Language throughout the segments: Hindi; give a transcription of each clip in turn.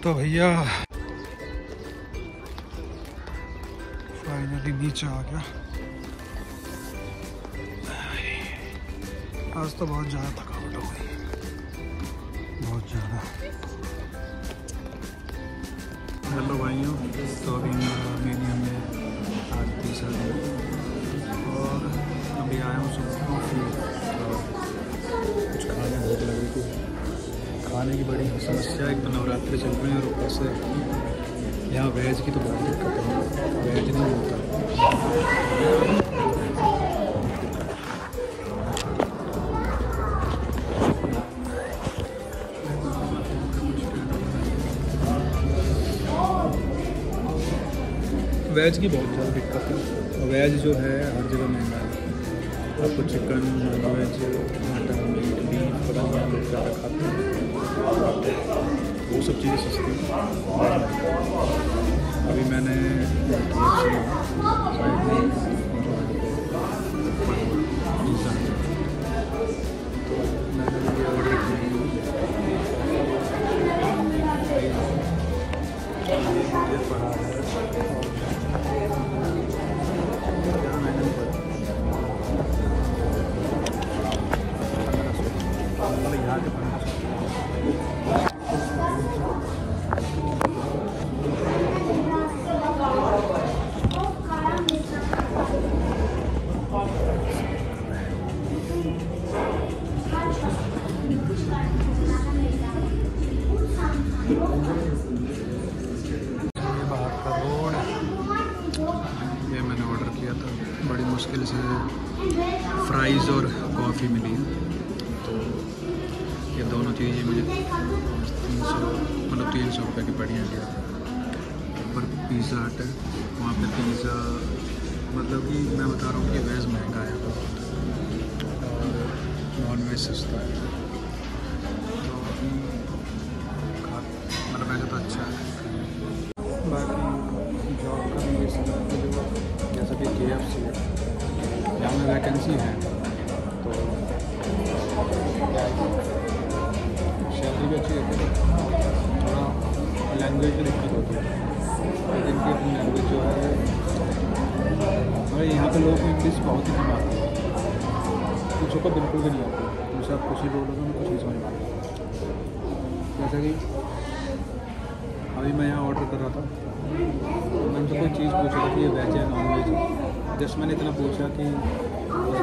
तो भैया फाइनली नीचे आ गया। आज तो बहुत ज़्यादा थकावट हो गई, बहुत ज़्यादा। हेलो भाइयों, तो अभी मीडियम में आज 30 और अभी आया हूँ सुबह कॉफ़ी। तो कुछ खाने भूख लगी थी, खाने की बड़ी समस्या। एक तो नवरात्रि चल रही है और ऊपर से यहाँ वेज की तो बहुत दिक्कत है, वेज नहीं होता। वेज की बहुत ज़्यादा दिक्कत है। वेज जो है हर जगह महंगा है। आपको chicken, non veg, mutton, meat, beef पता नहीं लोग ज़्यादा खाते हैं, वो सब चीज़ें सस्ती हैं। अभी मैंने ऑर्डर किया बड़ी मुश्किल से फ्राइज़ और कॉफ़ी मिली है। तो ये दोनों चीज़ें मुझे 300 रुपये की पड़ी हैं। ऊपर पिज़्ज़ा हट है, वहाँ पे पिज़्ज़ा मतलब कि मैं बता रहा हूँ कि वेज महंगा है और नॉन वेज सस्ता है। तो मतलब वैसे तो अच्छा है। बाकी जॉब का भी जैसा कि KFC है, यहाँ में वैकेंसी है तो सैलरी भी अच्छी रहती है। थोड़ा लैंग्वेज की दिक्कत होती है, लेकिन की अपनी लैंग्वेज जो है हमारे यहाँ पे लोगों को इंग्लिश बहुत ही कम आती है, कुछ को बिल्कुल भी नहीं आती। जैसे आप कुछ ही बोलोगे मैं कुछ ही समझ में आता। जैसा कि अभी मैं यहाँ ऑर्डर कर रहा था, मैंने उनसे कोई चीज़ पूछ रहा कि ये वेज है नॉन वेज है। जस्ट मैंने इतना पूछा कि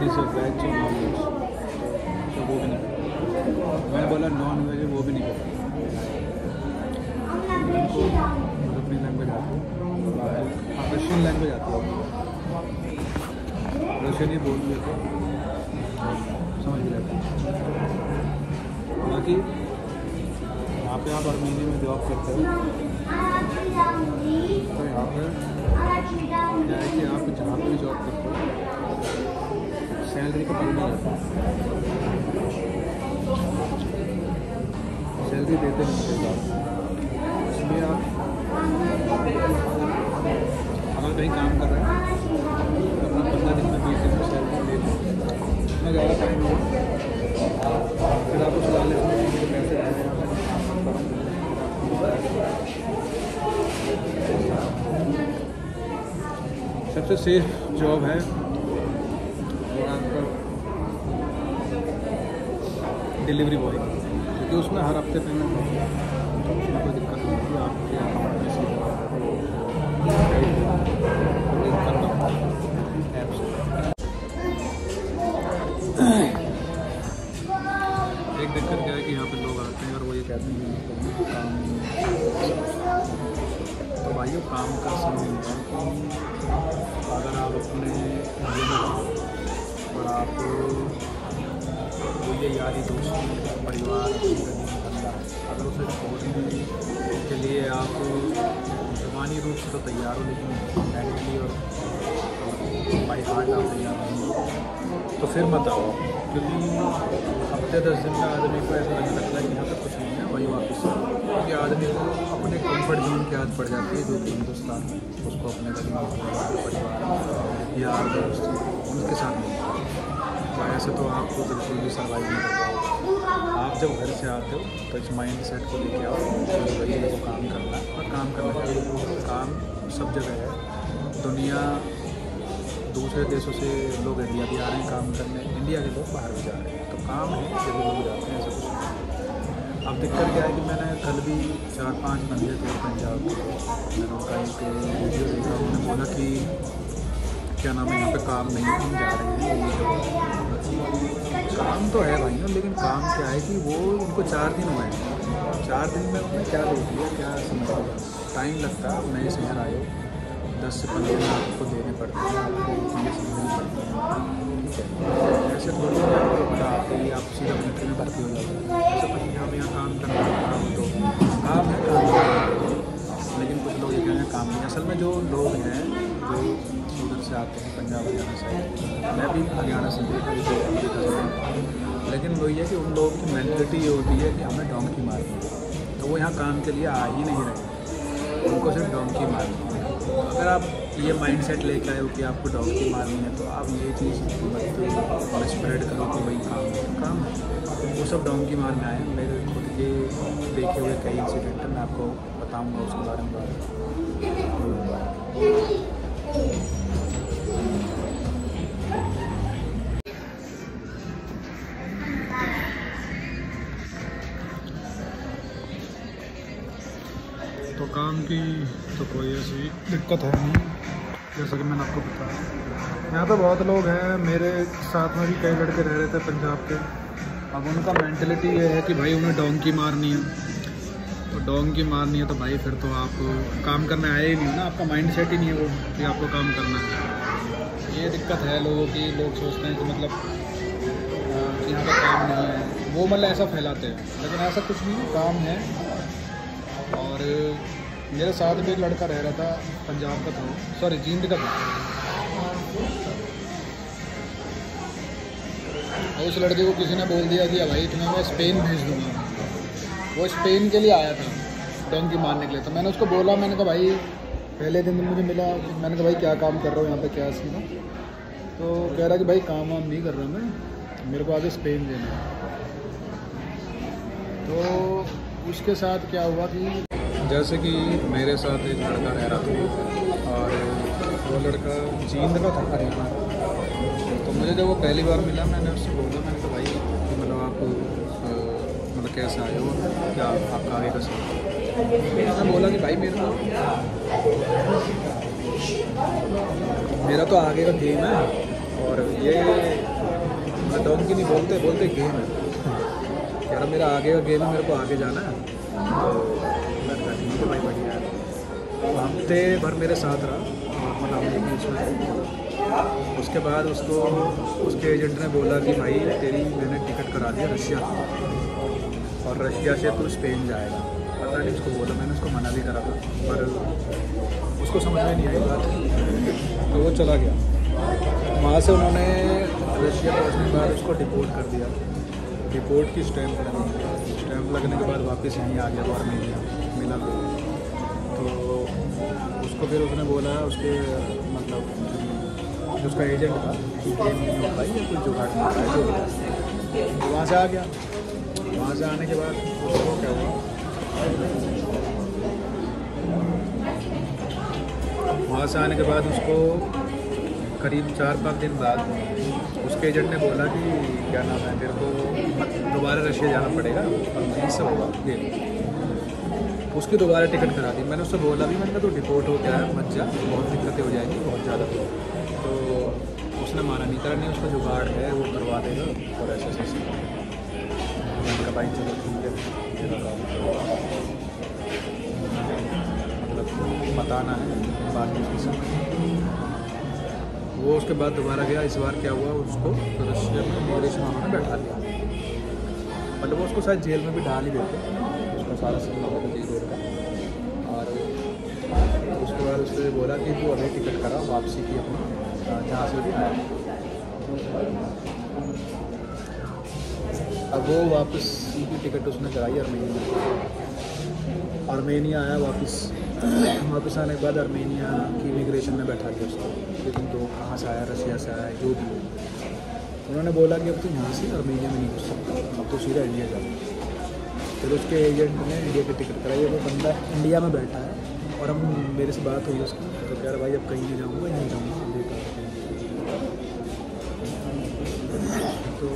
जैसे वेज और नॉन वेज, तो वो भी नहीं पता। मैंने बोला नॉन वेज है, वो भी नहीं पता। उनको अपनी लैंग्वेज आती है, रशियन लैंग्वेज आती है, रशियन ही बोल लेते समझ भी जाते हैं। बाकी यहाँ पे आप आर्मेनिया में जॉब करते हो तो यहाँ पर क्या है कि आप जहाँ पर भी जॉब करते हो सैलरी का पता नहीं रहता, सैलरी देते नहीं। इसलिए आप अगर कहीं काम कर रहे हैं तो अपना 15 दिन में 20 दिन में सैलरी ले लें, इतना ज़्यादा टाइम हो फिर आप उस लालच में पैसे दे रहे हैं। सबसे सेफ जॉब है और आपका डिलीवरी बॉय, क्योंकि उसमें हर हफ्ते पेमेंट होती है, तो उसमें कोई दिक्कत नहीं होती। आपके अकाउंट में से करना ऐप से। एक दिक्कत क्या है कि यहाँ पे लोग आते हैं और वो ये कहते हैं काम, तो भाइयों काम का समय होता है कि अगर आप अपने और आप ये यारी दोस्ती परिवार अगर उसे छोड़ने के लिए आप ज़बानी रूप से तो तैयार हो, लेकिन मेंटली और बाई हार्ट आप तैयार नहीं तो फिर मत आओ। क्योंकि हफ्ते 10 दिन में आदमी को ऐसा लगने लगता है कि यहाँ पर कुछ नहीं है, वही वापस क्योंकि आदमी को अपने कंफर्ट जोन की आदत पड़ जाती है, जो कि हिंदुस्तान उसको अपने परिवार यार दोस्त उनके साथ नहीं। भाई से तो आपको बिल्कुल भी सर्वाइव नहीं कर पाओगे। आप जब घर से आते हो तो इस माइंड सेट को लेके आओ कि भाई मेरे को काम करना है और काम करना चाहिए। काम सब जगह है। दुनिया दूसरे देशों से लोग इंडिया भी आ रहे हैं काम करने, इंडिया के लोग बाहर भी जा रहे हैं, तो काम है जब लोग जाते हैं, ऐसा कुछ नहीं। अब दिक्कत क्या है कि मैंने कल भी 4-5 बंदे थे पंजाब के, मैंने उनका एक वीडियो देखा, उन्होंने बोला कि क्या नाम है यहाँ पे काम नहीं है, हम जा रहे हैं। काम तो है भाइयों, लेकिन काम क्या है कि वो उनको 4 दिन हुए हैं, 4 दिन में उन्होंने क्या देख लिया, क्या समझ लिया। टाइम लगता है, नए शहर आए हो, 10 से 15 दिन आपको देने पड़ते हैं, आपको चीज़ें समझनी पड़ती हैं, ठीक है। ऐसे थोड़ी है आपको पता आते ही आप सीधा मिलिट्री में भर्ती हो जाते हैं, ऐसा कुछ नहीं। हम यहाँ काम करना है, काम तो काम है, काम। लेकिन कुछ लोग ये कह रहे हैं काम नहीं। असल में जो लोग हैं जो उधर से आते हैं, पंजाब हरियाणा साइड, मैं भी हरियाणा से लेकिन वही है कि उन लोगों की मेंटलिटी ये होती है कि हमें डोंकी मारनी है, तो वो यहाँ काम के लिए आ ही नहीं रहे, उनको सिर्फ डोंकी मारनी है। अगर आप ये माइंडसेट लेकर आए हो कि आपको डोंकी मारनी है, तो आप ये चीज़ मत स्प्रेड करो कि भाई काम है। वो सब डोंकी मारने आए। मेरे खुद के देखे हुए कई इंसिडेंट है, मैं आपको बताऊँगा उसके बारे में। तो काम की तो कोई ऐसी दिक्कत है नहीं, जैसा कि मैंने आपको बताया। यहाँ तो बहुत लोग हैं, मेरे साथ में भी कई लड़के रह रहे थे पंजाब के। अब उनका मेंटलिटी ये है कि भाई उन्हें डोंकी मारनी है, तो डोंकी मारनी है तो भाई फिर तो आप काम करने आए ही नहीं ना, आपका माइंड सेट ही नहीं है वो कि आपको काम करना है। ये दिक्कत है लोगों की। लोग सोचते हैं कि मतलब कि यहाँ पर काम नहीं है, वो मतलब ऐसा फैलाते हैं, लेकिन ऐसा कुछ नहीं है, काम है। और मेरे साथ भी एक लड़का रह रहा था, पंजाब का था, सॉरी जींद का था। और उस लड़के को किसी ने बोल दिया कि भाई तुम्हें मैं स्पेन भेज दूँगा। वो स्पेन के लिए आया था डोंकी मारने के लिए। तो मैंने उसको बोला, मैंने कहा भाई पहले दिन मुझे मिला, मैंने कहा भाई क्या काम कर रहा हूँ यहाँ पे, क्या सीन है? तो कह रहा कि भाई काम वाम नहीं कर रहा मैं, मेरे को आगे स्पेन देना है। तो उसके साथ क्या हुआ कि जैसे कि मेरे साथ एक लड़का रह रहा था और वो लड़का जींद का था, हरियाणा। तो मुझे जब वो पहली बार मिला, मैंने उससे बोला, मैंने कहा भाई मतलब आप मतलब कैसे आए हो, क्या आपका आगे का सफर? उसने बोला कि भाई मेरा तो आगे का गेम है, और ये मतलब डोंकी नहीं बोलते गेम है। कह रहा मेरा आगे का गेम है, मेरे को आगे जाना है। तो ठीक है भाई, बढ़िया है। तो हफ्ते भर मेरे साथ रहा, मतलब हम एक बीच में। उसके बाद उसके एजेंट ने बोला कि भाई तेरी मैंने टिकट करा दिया रशिया, और रशिया से तू स्पेन जाएगा। पता नहीं उसको बोला, मैंने उसको मना भी करा था, पर उसको समझ में नहीं आई बात, तो वो चला गया। वहाँ से उन्होंने रशिया पहुँचने के बाद उसको डिपोर्ट कर दिया। डिपोर्ट की स्टैंप लगने के बाद वापस यहीं आ गया, आर्मेनिया मिला। तो उसको फिर उसने बोला, उसके मतलब जो उसका एजेंट था कि गेम नहीं हो पाई या कुछ जुगाड़ नहीं पाया, जो वहाँ से आ गया। वहाँ से आने के बाद उसको क्या हुआ, वहाँ से आने के बाद उसको करीब 4-5 दिन बाद उसके एजेंट ने बोला कि क्या नाम है, मेरे को दोबारा रशिया जाना पड़ेगा और वहीं से होगा गेम। उसकी दोबारा टिकट करा दी। मैंने उससे बोला भी, मैंने कहा तो डिपोर्ट हो गया है, मत जा, बहुत दिक्कतें हो जाएंगी बहुत ज़्यादा। तो उसने माना नहीं, करा नहीं, उसका जुगाड़ है वो करवा देगा, और ऐसे मैंने कहा भाई चलो ठीक है, मतलब बताना है बात में सब। वो उसके बाद दोबारा गया। इस बार क्या हुआ, उसको रशिया में इमिग्रेशन उन्होंने बैठा दिया, मतलब वो उसको शायद जेल में भी डाल ही देते, उसका सारा सीन होगा जेल का। और उसके बाद उसने बोला कि तू अभी टिकट करा वापसी की अपनी, जहाँ से भी आया। अब वो वापस की टिकट उसने कराई आर्मेनिया आया वापस आने के बाद आर्मेनिया की इमिग्रेशन में बैठा दिया उसको, लेकिन तो कहाँ से आया, रशिया से आया, जो भी। उन्होंने बोला कि अब तो यहाँ से अर्मेनिया में नहीं घुस सकता, अब तो सीधा इंडिया जाओ। फिर उसके एजेंट ने इंडिया की टिकट कराई। वो बंदा इंडिया में बैठा है और हम मेरे से बात हुई उसकी, तो कह रहा भाई अब कहीं नहीं जाऊँगा, यहीं जाऊँगा बेकार। तो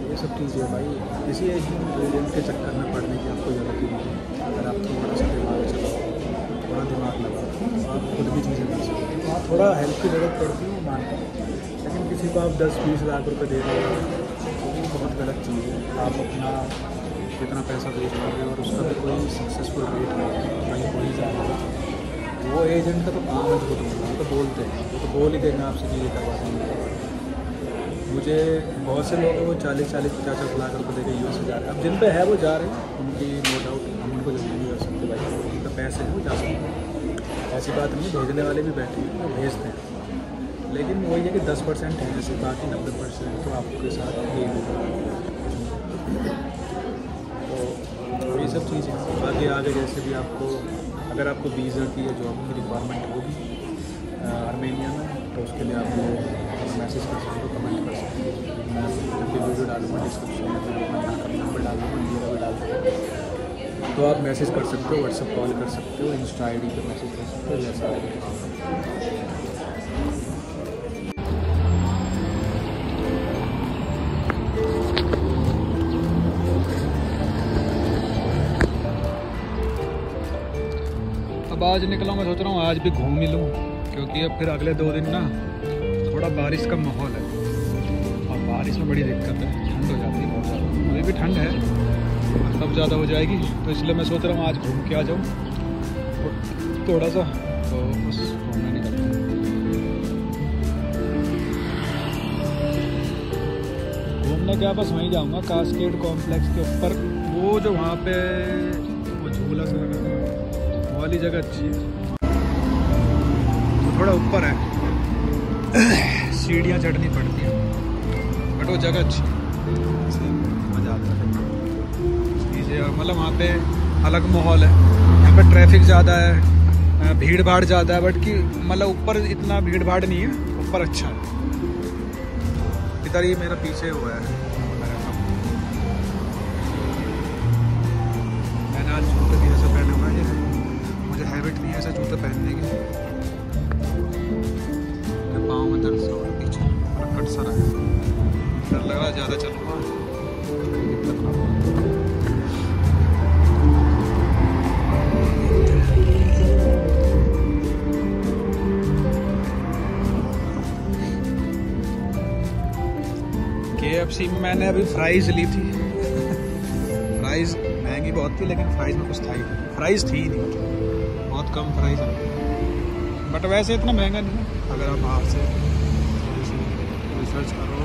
ये सब चीज़ें भाई किसी एजेंट के चक्कर में पड़ने की आपको ज़रूरत ही नहीं है। अगर आप थोड़ा सा दिमाग चलाओ, थोड़ा दिमाग लगाओ, तो आप खुद भी चीज़ें कर सकते हो। हाँ, थोड़ा हेल्प की ज़रूरत पड़ती है, मानता हूँ, लेकिन किसी को आप 10-20 लाख रुपये दे रहे हो तो वो बहुत गलत चीज़ है। आप अपना कितना पैसा वेस्ट कर रहे हो और उसका भी कोई सक्सेसफुल रेट नहीं है, वहीं वहीं जा रहे हो। वो एजेंट का तो काम है उसको बोलना, वो तो बोलते हैं, वो तो बोल ही देंगे आपसे कि ये करवा देंगे। मुझे बहुत से लोग वो 40-40, 50-50 लाख रुपये देकर यूएस से जा रहे हैं। अब जिन पे है वो जा रहे हैं, उनकी नो डाउट, हम उनको जल्दी नहीं कर सकते भाई, उनका पैसे हैं वो जा सकते हैं, ऐसी बात नहीं। भेजने वाले भी बैठे हैं, वो भेजते हैं, लेकिन वही है कि 10% है, जैसे बाकी 90% तो आपके साथ ये होगा। तो ये सब चीज़ें बाकी आगे जैसे भी आपको, अगर आपको वीज़ा की या जॉब की रिक्वायरमेंट होगी आर्मेनिया में, तो उसके लिए आप मैसेज कर सकते हो, कमेंट कर सकते हो। मैं जब भी वीडियो डालूँगा डिस्क्रिप्शन में अपना नंबर डाल दूँगा, इंडिया का भी डाल दूँगा, तो आप मैसेज कर सकते हो, व्हाट्सएप कॉल कर सकते हो, इंस्टा ID पर मैसेज कर सकते हो, जैसा अब आज निकला। मैं सोच रहा हूँ आज भी घूम ही लूँ, क्योंकि अब फिर अगले 2 दिन ना थोड़ा बारिश का माहौल है और बारिश में बड़ी दिक्कत है, ठंड हो जाती है बहुत ज़्यादा। अभी भी ठंड है, तब ज़्यादा हो जाएगी, तो इसलिए मैं सोच रहा हूँ आज घूम के आ जाऊँ थोड़ा सा, तो बस घूमने निकलता हूँ। घूमने क्या, बस वहीं जाऊँगा कास्केड कॉम्प्लेक्स के ऊपर, वो जो वहाँ पे वो झूला सा लगा वाली जगह अच्छी है, तो थोड़ा ऊपर है, सीढ़ियाँ चढ़नी पड़ती हैं, बट वो जगह अच्छी है, मज़ा आता है चीज़ें। और मतलब वहाँ पे अलग माहौल है, यहाँ पे ट्रैफिक ज़्यादा है, भीड़ भाड़ ज़्यादा है, बट कि मतलब ऊपर इतना भीड़ भाड़ नहीं है, ऊपर अच्छा है। इधर ही मेरा पीछे हुआ है, मैंने आज जूते भी ऐसे पहने हुआ है, मुझे हैबिट नहीं है ऐसे जूते पहनने की, पाँव में दर्द सा हो रहा, पीछे कट सा रहा है, डर लग रहा है ज़्यादा चलूँगा दिक्कत ना हो। KFC में मैंने अभी फ्राइज़ ली थी, फ्राइज़ महंगी बहुत थी, लेकिन फ्राइज़ में कुछ था ही नहीं, फ्राइज़ थी ही नहीं, बहुत कम प्राइस है, बट वैसे इतना महंगा नहीं है। अगर आप बाहर से रिसर्च करो